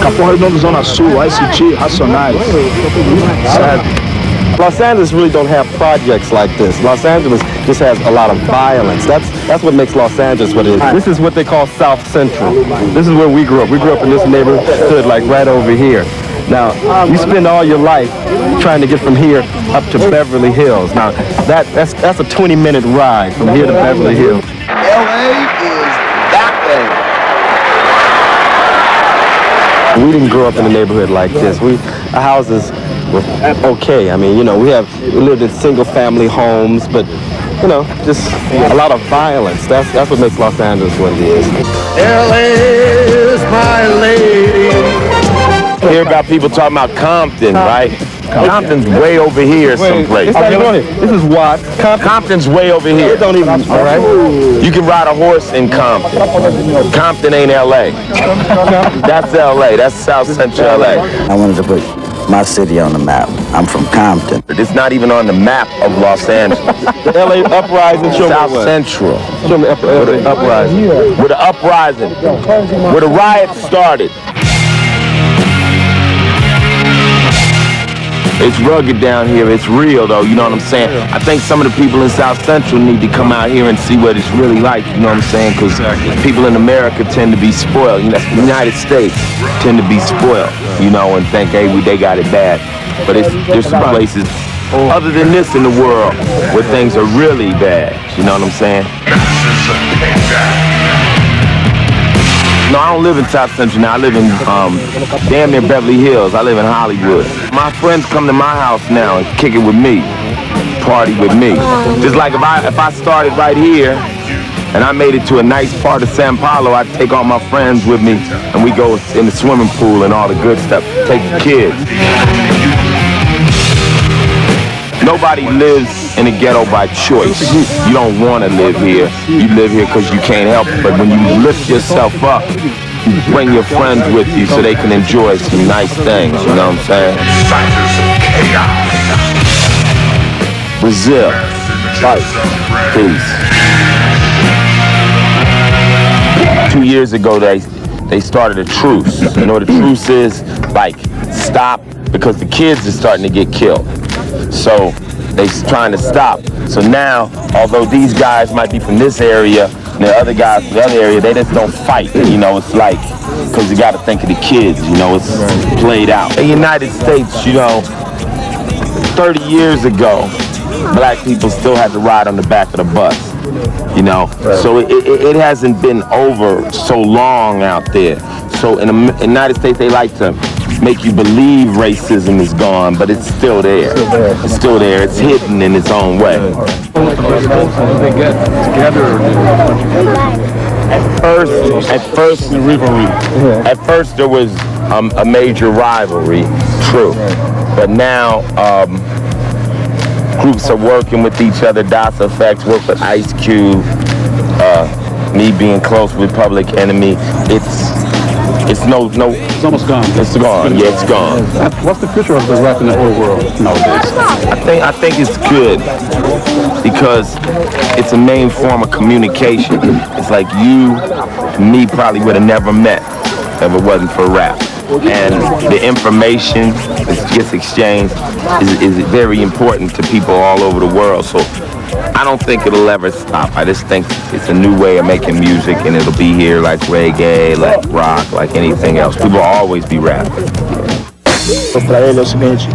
Capão, Redondo, Zona Sul, ICT, Racionais, sabe? Los Angeles really don't have projects like this. Los Angeles just has a lot of violence. That's what makes Los Angeles what it is. This is what they call South Central. This is where we grew up. We grew up in this neighborhood like right over here. Now, you spend all your life trying to get from here up to Beverly Hills. Now, that's a 20-minute ride from here to Beverly Hills. LA is that way. We didn't grow up in a neighborhood like this. Our houses were okay. I mean, you know, we lived in single-family homes, but you know, just a lot of violence. That's what makes Los Angeles what it is. LA is my lady. Hear about people talking about Compton, right? Compton's way over here someplace. This is what? Compton's way over here. Don't even, all right? You can ride a horse in Compton. Compton ain't LA. That's LA. That's South Central LA. I wanted to put my city on the map. I'm from Compton. It's not even on the map of Los Angeles. The LA uprising. South Central. Show me uprising. Where the uprising, where the riot started. It's rugged down here. It's real, though. You know what I'm saying? I think some of the people in South Central need to come out here and see what it's really like. You know what I'm saying? Because people in America tend to be spoiled. You know, the United States tend to be spoiled, you know, and think, hey, they got it bad. But there's some places other than this in the world where things are really bad. You know what I'm saying? No, I don't live in South Central now. I live in damn near Beverly Hills. I live in Hollywood. My friends come to my house now and kick it with me, party with me. Just like if I started right here and I made it to a nice part of San Paulo, I'd take all my friends with me and we go in the swimming pool and all the good stuff. Take the kids. Nobody lives in a ghetto by choice. You don't want to live here. You live here because you can't help it. But when you lift yourself up, you bring your friends with you so they can enjoy some nice things. You know what I'm saying? Brazil. Peace. 2 years ago, they started a truce. You know what a truce is? Like, stop, because the kids are starting to get killed. So they're trying to stop. So now, although these guys might be from this area and the other guys from the other area, they just don't fight. You know, it's like, because you got to think of the kids, you know, it's played out. In the United States, you know, 30 years ago, black people still had to ride on the back of the bus, you know. So it hasn't been over so long out there. So in the United States, they like to make you believe racism is gone, but it's still there. It's still there. It's hidden in its own way. They get together. At first there was a major rivalry, true. But now groups are working with each other. DOS Effects work with Ice Cube. Me being close with Public Enemy. It's almost gone. It's gone. Yeah, it's gone. What's the future of the rap in the whole world nowadays? I think it's good because it's a main form of communication. It's like you, me probably would have never met if it wasn't for rap. And the information that gets exchanged is very important to people all over the world. So I don't think it'll ever stop. I just think it's a new way of making music, and it'll be here like reggae, like rock, like anything else. People will always be rapping. Para ele é o seguinte: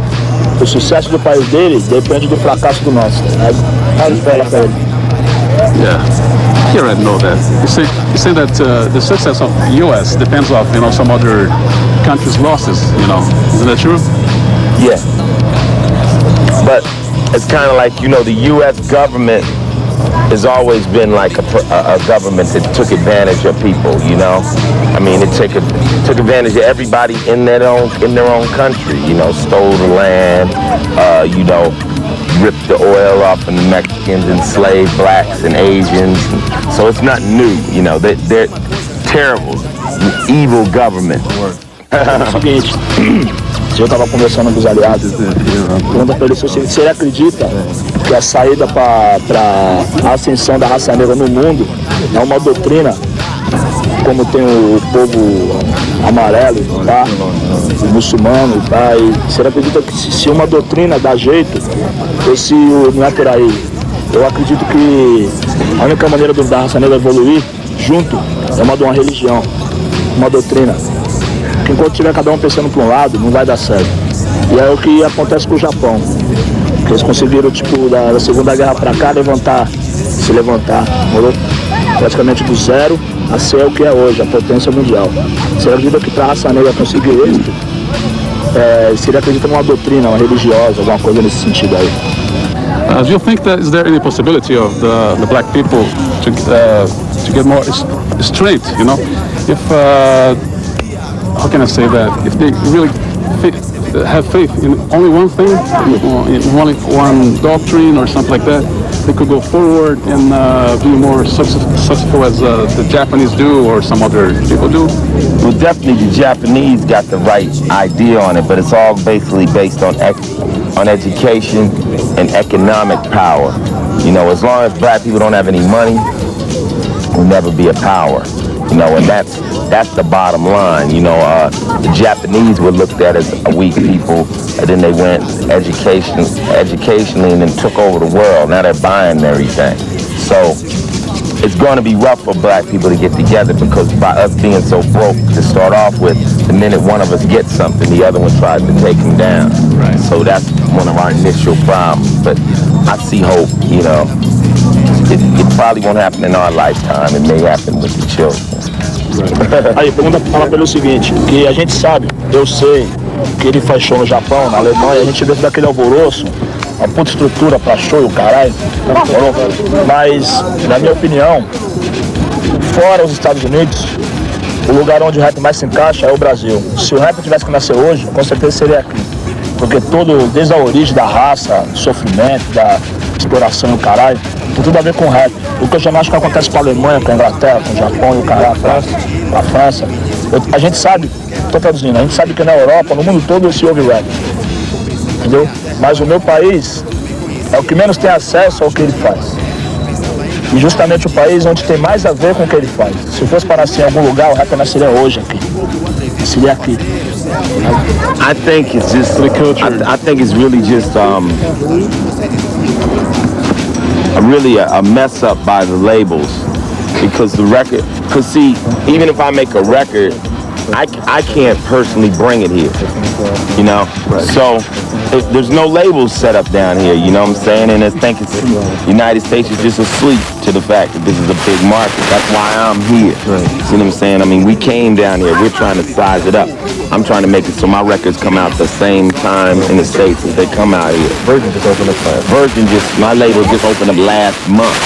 o sucesso do país dele depende do fracasso do nosso. Yeah, here I know that. You say that the success of the U.S. depends on some other countries' losses. Isn't that true? Yeah, but it's kind of like the U.S. government has always been like a government that took advantage of people. I mean, it took advantage of everybody in their own country. Stole the land. Ripped the oil off from the Mexicans, enslaved blacks and Asians. So it's not new. They're terrible, evil government. Eu estava conversando com os aliados, pergunta para ele se ele acredita que a saída para a ascensão da raça negra no mundo é uma doutrina, como tem o povo amarelo, tá? Muçulmano, tá? E você acredita que se uma doutrina dá jeito, esse não é por aí. Eu acredito que a única maneira da raça negra evoluir junto é uma de uma religião, uma doutrina. Que enquanto tiver cada um pensando para um lado, não vai dar certo. E é o que acontece com o Japão. Que eles conseguiram, tipo, da Segunda Guerra para cá, se levantar, morou? Praticamente do zero a ser o que é hoje, a potência mundial. Você acredita que para a raça negra conseguir êxito, seria acreditar numa doutrina, uma religiosa, alguma coisa nesse sentido aí. Do you think that is there any possibility of the black people to get more strength? You know, if how can I say that? If they really have faith in only one thing, in only one doctrine or something like that, they could go forward and be more successful as the Japanese do or some other people do? Well, definitely the Japanese got the right idea on it, but it's all basically based on education and economic power. You know, as long as black people don't have any money, we'll never be a power. You know, and that's the bottom line. You know, the Japanese were looked at as a weak people, and then they went educationally and then took over the world. Now they're buying everything. So it's going to be rough for black people to get together because by us being so broke to start off with, the minute one of us gets something, the other one tries to take him down. Right. So that's one of our initial problems. But I see hope, you know. It probably won't happen in our lifetime. It may happen with the children. Aí, pergunta fala pelo seguinte, que a gente sabe, eu sei, que ele faz show no Japão, na Alemanha, a gente vê daquele alvoroço, uma puta estrutura pra show e o caralho, mas, na minha opinião, fora os Estados Unidos, o lugar onde o rap mais se encaixa é o Brasil. Se o rap tivesse que nascer hoje, com certeza seria aqui. Porque desde a origem da raça, do sofrimento, da exploração e o caralho, tem tudo a ver com o rap. O que eu jamais acho que acontece com a Alemanha, com a Inglaterra, com o Japão e o caralho, com a França. A gente sabe, tô traduzindo, a gente sabe que na Europa, no mundo todo se ouve rap. Entendeu? Mas o meu país é o que menos tem acesso ao que ele faz. E justamente o país onde tem mais a ver com o que ele faz. Se fosse para nascer em algum lugar, o rap nasceria hoje aqui. Nasceria aqui. I think it's just I think it's really just really a mess up by the labels because the record. Because see, even if I make a record, I can't personally bring it here. You know, so there's no labels set up down here. You know what I'm saying? And I think it's the United States is just asleep to the fact that this is a big market. That's why I'm here. See what I'm saying? I mean, we came down here. We're trying to size it up. I'm trying to make it so my records come out the same time in the States as they come out here. Virgin just opened up. My label just opened up last month.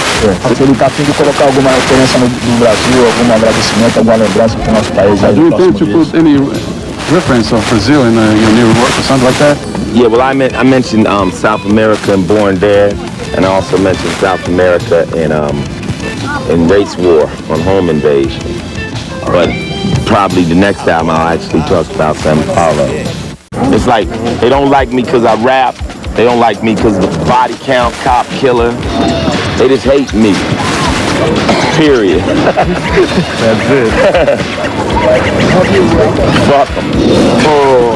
Ele tá a fim de colocar alguma referência do Brasil, algum agradecimento, alguma lembrança para o nosso país. Do you intend to put any reference of Brazil in your new work or something like that? Yeah, well, I mentioned South America and Born Dead, and I also mentioned South America in Race War on Home Invasion. But probably the next album I'll actually talk about Sao Paulo. It's like they don't like me because I rap. They don't like me because of the body count, cop killer. They just hate me. Period. That's it. Fuck them. Oh,